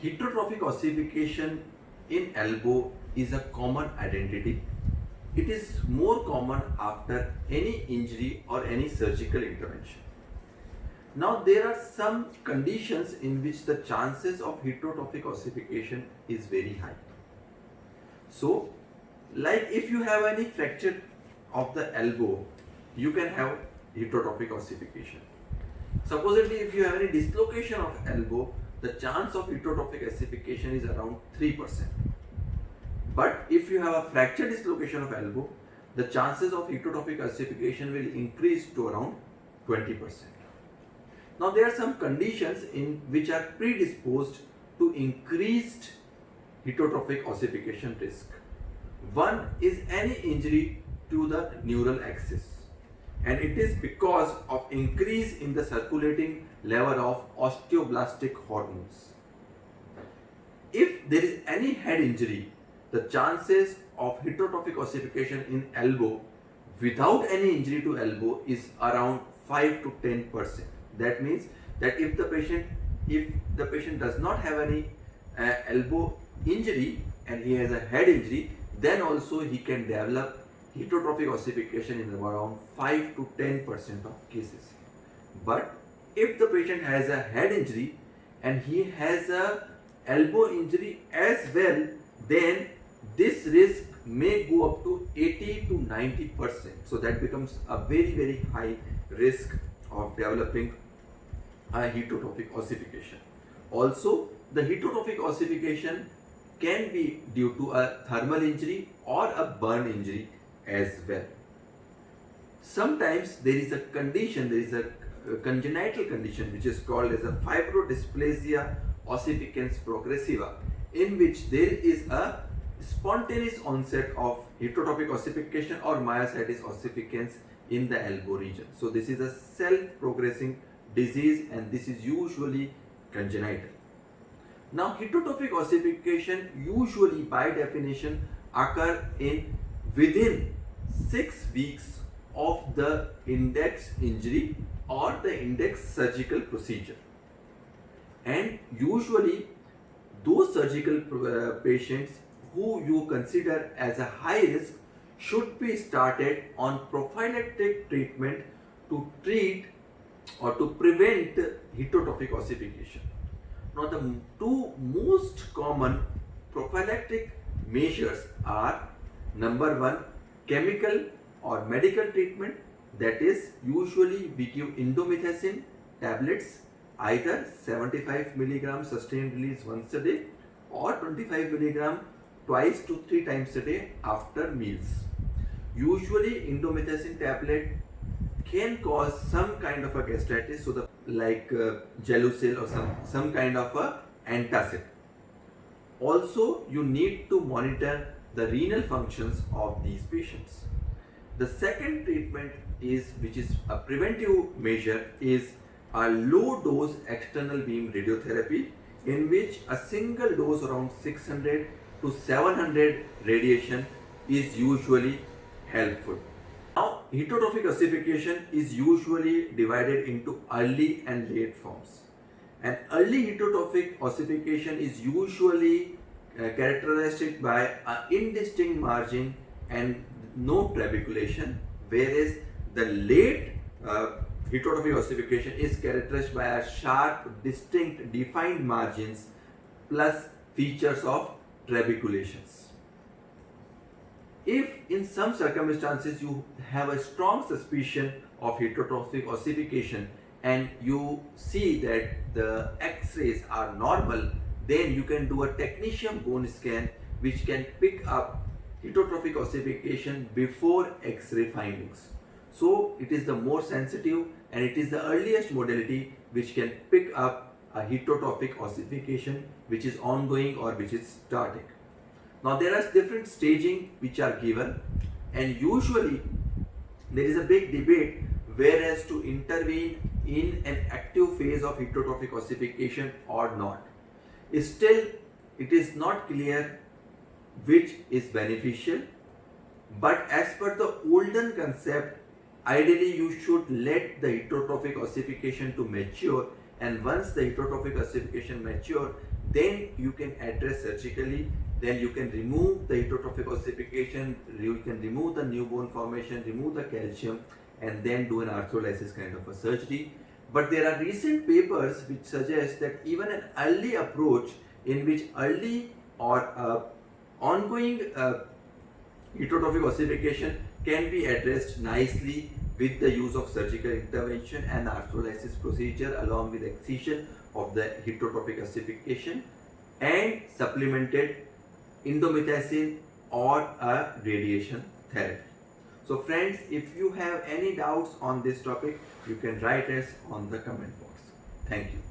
Heterotrophic ossification in elbow is a common identity. It is more common after any injury or any surgical intervention. Now, there are some conditions in which the chances of heterotrophic ossification is very high. So, like if you have any fracture of the elbow, you can have heterotrophic ossification. Supposedly, if you have any dislocation of elbow, the chance of heterotrophic ossification is around 3%. But if you have a fracture dislocation of elbow, the chances of heterotrophic ossification will increase to around 20%. Now, there are some conditions in which are predisposed to increased heterotrophic ossification risk. One is any injury to the neural axis, and it is because of increase in the circulating level of osteoblastic hormones. If there is any head injury, the chances of heterotrophic ossification in elbow without any injury to elbow is around 5 to 10%. That means that if the patient does not have any elbow injury and he has a head injury, then also he can develop heterotrophic ossification in around 5 to 10% of cases. But if the patient has a head injury and he has a elbow injury as well, then this risk may go up to 80 to 90%. So that becomes a very high risk of developing a heterotrophic ossification. Also, the heterotrophic ossification can be due to a thermal injury or a burn injury as well. Sometimes there is a condition, there is a congenital condition which is called as a fibrodysplasia ossificans progressiva, in which there is a spontaneous onset of heterotrophic ossification or myositis ossificans in the elbow region. So this is a self-progressing disease and this is usually congenital. Now, heterotrophic ossification usually by definition occur within 6 weeks of the index injury or the index surgical procedure, and usually those surgical patients who you consider as a high risk should be started on prophylactic treatment to treat or to prevent heterotrophic ossification. Now, the two most common prophylactic measures are: number one, chemical or medical treatment, that is usually we give indomethacin tablets, either 75 mg sustained release once a day or 25 mg twice to 3 times a day after meals. Usually indomethacin tablet can cause some kind of a gastritis, so like Gelusil or some kind of a antacid. Also, you need to monitor the renal functions of these patients. The second treatment which is a preventive measure, is a low dose external beam radiotherapy, in which a single dose around 600 to 700 radiation is usually helpful. Now, heterotrophic ossification is usually divided into early and late forms. And early heterotrophic ossification is usually characterized by an indistinct margin and no trabeculation, whereas the late heterotrophic ossification is characterized by a sharp, distinct, defined margins plus features of trabeculations. If in some circumstances you have a strong suspicion of heterotrophic ossification and you see that the X-rays are normal, then you can do a technetium bone scan which can pick up heterotrophic ossification before X-ray findings. So it is the more sensitive and it is the earliest modality which can pick up a heterotrophic ossification which is ongoing or which is static. Now, there are different staging which are given, and usually there is a big debate whereas to intervene in an active phase of heterotrophic ossification or not. Still, it is not clear which is beneficial, but as per the olden concept, ideally you should let the heterotrophic ossification to mature, and once the heterotrophic ossification mature, then you can address surgically. Then you can remove the heterotrophic ossification, you can remove the new bone formation, remove the calcium, and then do an arthrolysis kind of a surgery. But there are recent papers which suggest that even an early approach in which early or ongoing heterotrophic ossification can be addressed nicely with the use of surgical intervention and arthrolysis procedure along with excision of the heterotrophic ossification and supplemented indomethacin or a radiation therapy. So friends, if you have any doubts on this topic, you can write us on the comment box. Thank you.